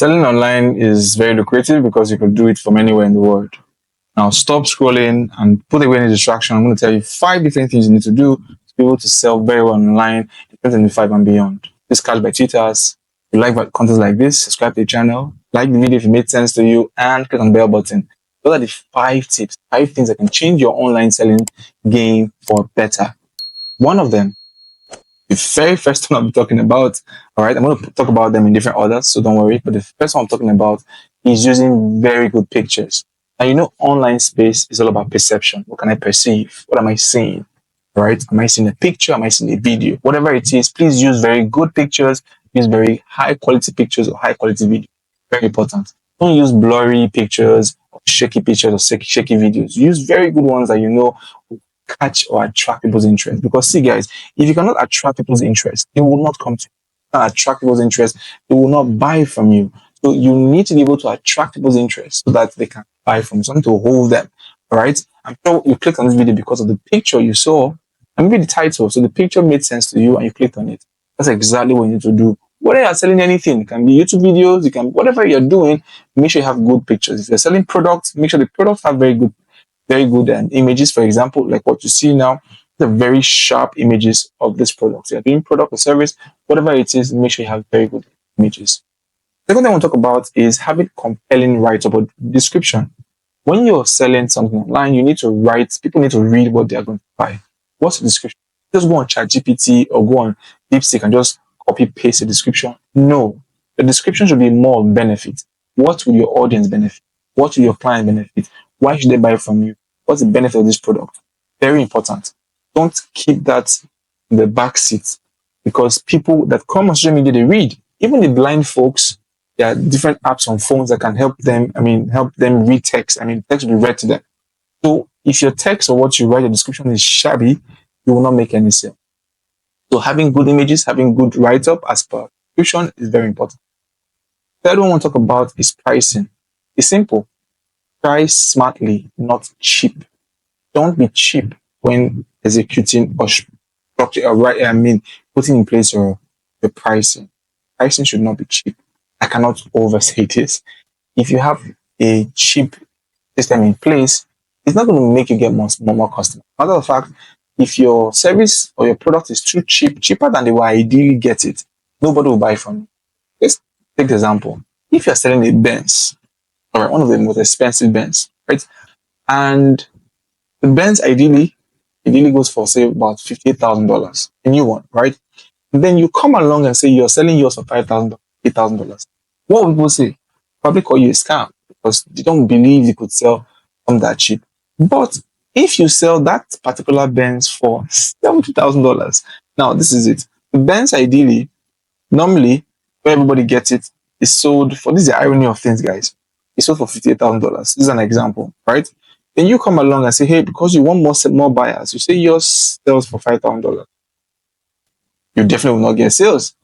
Selling online is very lucrative because you can do it from anywhere in the world. Now stop scrolling and put away any distraction. I'm going to tell you 5 different things you need to do to be able to sell very well online in 2025 and beyond. This catch by cheaters. If you like content like this, subscribe to the channel, like the video if it made sense to you, and click on the bell button. Those are the 5 tips, 5 things that can change your online selling game for better. One of them, the very first one I'm talking about, all right, I'm going to talk about them in different orders, so don't worry. But the first one I'm talking about is using very good pictures. And you know, online space is all about perception. What can I perceive? What am I seeing? Right? Am I seeing a picture? Am I seeing a video? Whatever it is, please use very good pictures. Use very high quality pictures or high quality video. Very important. Don't use blurry pictures or shaky pictures or shaky videos. Use very good ones that you know will catch or attract people's interest. Because see, guys, if you cannot attract people's interest, they will not come to you. Attract people's interest, they will not buy from you. So you need to be able to attract people's interest so that they can buy from you, something to hold them. All right. I'm sure you clicked on this video because of the picture you saw and maybe the title. So the picture made sense to you and you clicked on it. That's exactly what you need to do. Whether you're selling anything, it can be YouTube videos, you can, whatever you're doing, make sure you have good pictures. If you're selling products, make sure the products have very good images. For example, like what you see now, the very sharp images of this product. You're doing product or service, whatever it is, make sure you have very good images. The second thing I want to talk about is having compelling write-up or description. When you're selling something online, you need to write, people need to read what they're going to buy. What's the description? Just go on ChatGPT or go on DeepSeek and just copy paste the description. No, the description should be more benefit. What will your audience benefit? What will your client benefit? Why should they buy from you? What's the benefit of this product? Very important. Don't keep that in the back seat because people that come on social media, they read. Even the blind folks, there are different apps on phones that can help them, help them read text. Text will be read to them. So if your text or what you write, the description is shabby, you will not make any sale. So having good images, having good write-up as per description is very important. Third one I want to talk about is pricing. It's simple. Price smartly, not cheap. Don't be cheap when executing or putting in place your pricing. Pricing should not be cheap. I cannot overstate this. If you have a cheap system in place, it's not going to make you get more customers. Matter of fact, if your service or your product is too cheap, cheaper than they will ideally get it, nobody will buy from you. Let's take the example. If you're selling a Benz, all right, one of the most expensive Benz, right? And the Benz ideally goes for, say, about $58,000, a new one, right? And then you come along and say you're selling yours for $5,000, $8,000. What will people say? Probably call you a scam because they don't believe you could sell on that cheap. But if you sell that particular Benz for $70,000, now this is it. The Benz ideally, normally, where everybody gets it, is sold for, this is the irony of things, guys. It's sold for $58,000. This is an example, right? Then you come along and say, hey, because you want more buyers, you say yours sells for $5,000. You definitely will not get sales.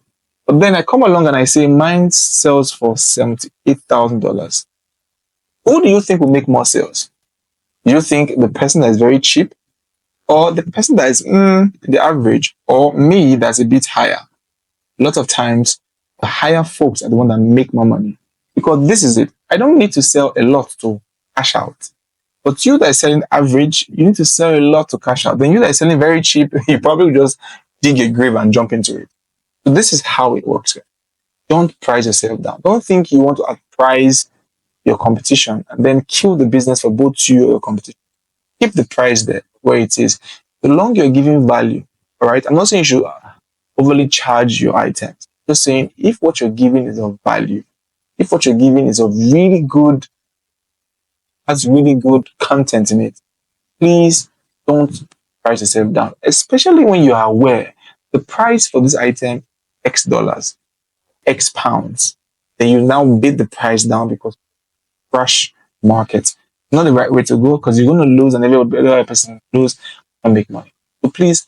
But then I come along and I say mine sells for $78,000. Who do you think will make more sales? Do you think the person that is very cheap or the person that is the average or me that's a bit higher? A lot of times, the higher folks are the ones that make more money. Because this is it. I don't need to sell a lot to cash out. But you that is selling average, you need to sell a lot to cash out. Then you that is selling very cheap, you probably just dig a grave and jump into it. So this is how it works. Don't price yourself down. Don't think you want to outprice your competition and then kill the business for both you and your competition. Keep the price there where it is. The longer you're giving value, all right? I'm not saying you should overly charge your items. I'm just saying if what you're giving is of value, if what you're giving is of really good, has really good content in it, please don't price yourself down, especially when you are aware the price for this item, X dollars, X pounds. Then you now bid the price down because crash market. Not the right way to go because you're going to lose and every other person lose and make money. So please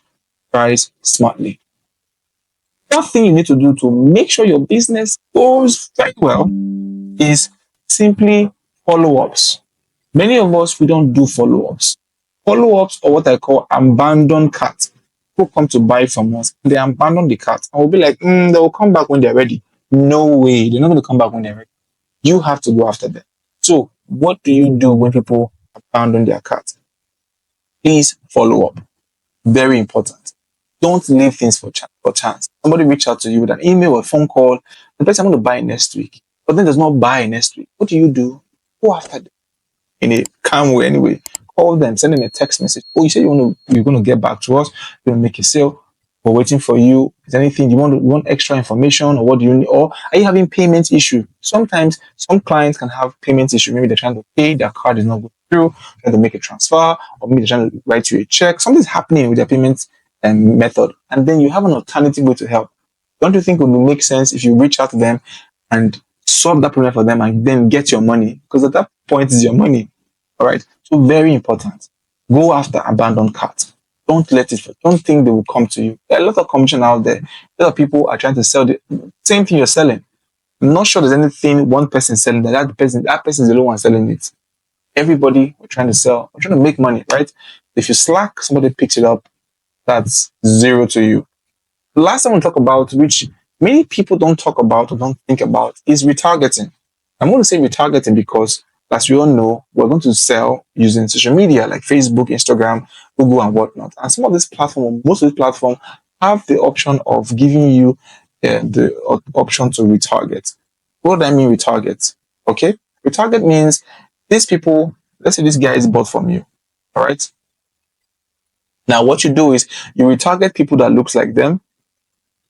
price smartly. One thing you need to do to make sure your business goes very well is simply follow-ups. Many of us, we don't do follow-ups. Follow-ups are what I call abandoned cart. People come to buy from us, they abandon the cart. And we'll be like, they will come back when they're ready. No way, they're not going to come back when they're ready. You have to go after them. So what do you do when people abandon their cart? Please follow up. Very important. Don't leave things for chance. Somebody reach out to you with an email or a phone call. The person, I'm going to buy next week, but then does not buy next week. What do? Go after them in a calm way anyway. Call them, send them a text message. Oh, you said you're going to get back to us. You're going to make a sale. We're waiting for you. Is there anything you want extra information, or what do you need? Or are you having payment issue? Sometimes some clients can have payment issue. Maybe they're trying to pay, their card is not going through, trying to make a transfer, or maybe they're trying to write you a check. Something's happening with their payment method, and then you have an alternative way to help. Don't you think it would make sense if you reach out to them and solve that problem for them and then get your money? Because at that point, it's your money. All right. So very important. Go after abandoned carts. Don't let it. Don't think they will come to you. There are a lot of competition out there. A lot of people are trying to sell the same thing you're selling. I'm not sure there's anything one person selling that person is the only one selling it. Everybody we're trying to sell. We're trying to make money, right? If you slack, somebody picks it up. That's zero to you. The last thing we'll talk about, which many people don't talk about or don't think about, is retargeting. I'm going to say retargeting because, as we all know, we're going to sell using social media like Facebook, Instagram, Google, and whatnot. And some of these platforms, most of these platforms, have the option of giving you the option to retarget. What do I mean retarget? Okay, retarget means these people. Let's say this guy is bought from you. All right. Now, what you do is you retarget people that looks like them.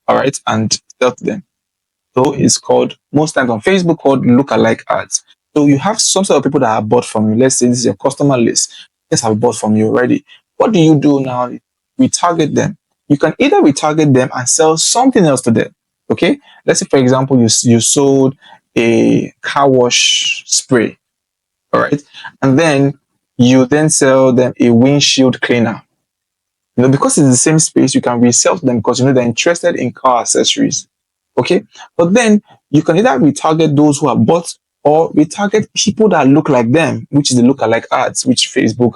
All right, and sell to them. So it's called, most times on Facebook, called lookalike ads. So you have some sort of people that are bought from you. Let's say this is your customer list. Yes, have bought from you already. What do you do now? Retarget them. You can either retarget them and sell something else to them. Okay. Let's say, for example, you sold a car wash spray. All right. And then you then sell them a windshield cleaner. Because it's the same space, you can resell to them because they're interested in car accessories. Okay. But then you can either retarget those who have bought or retarget people that look like them, which is the lookalike ads, which Facebook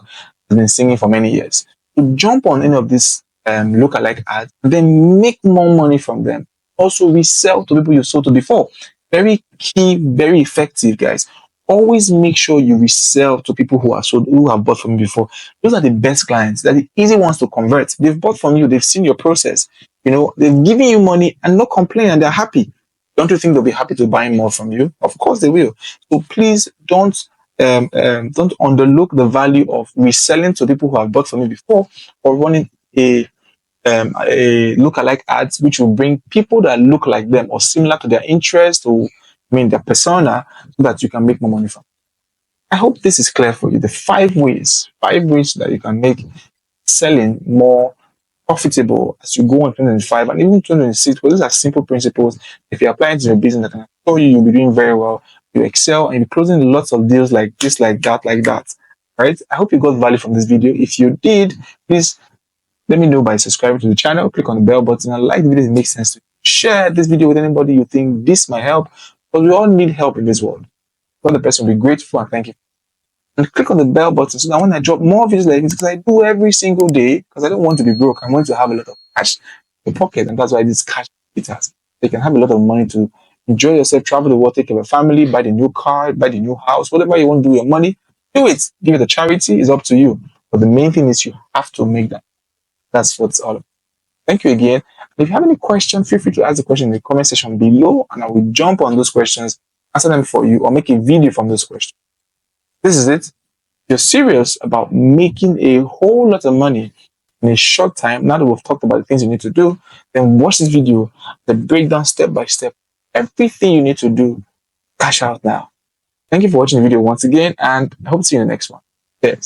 has been singing for many years. To jump on any of these lookalike ads and then make more money from them. Also resell to people you sold to before. Very key, very effective, guys. Always make sure you resell to people who have bought from you before. Those are the best clients. They're the easy ones to convert. They've bought from you. They've seen your process. They've given you money and not complain, and they're happy. Don't you think they'll be happy to buy more from you? Of course they will. So please don't underlook the value of reselling to people who have bought from you before, or running a lookalike ads, which will bring people that look like them or similar to their interest or their persona, so that you can make more money from. I hope this is clear for you. The five ways that you can make selling more profitable as you go on 2025 and even 2026. Well, these are simple principles. If you apply it to your business, I can assure you you'll be doing very well. You excel and you're closing lots of deals like this, like that, like that. Right? I hope you got value from this video. If you did, please let me know by subscribing to the channel. Click on the bell button and like the video if it makes sense to you. Share this video with anybody you think this might help, because we all need help in this world. The person will be grateful and thank you. And click on the bell button so that when I drop more videos like this, because I do every single day, because I don't want to be broke, I want to have a lot of cash in your pocket, and that's why this cash matters. You can have a lot of money to enjoy yourself, travel the world, take care of your family, buy the new car, buy the new house, whatever you want to do with your money, do it. Give it to charity, it's up to you. But the main thing is you have to make that. That's what it's all about. Thank you again. If you have any questions, feel free to ask the question in the comment section below, and I will jump on those questions, answer them for you, or make a video from those questions. This is it. If you're serious about making a whole lot of money in a short time, now that we've talked about the things you need to do, then watch this video, the breakdown step by step, everything you need to do, cash out now. Thank you for watching the video once again, and I hope to see you in the next one. Cheers.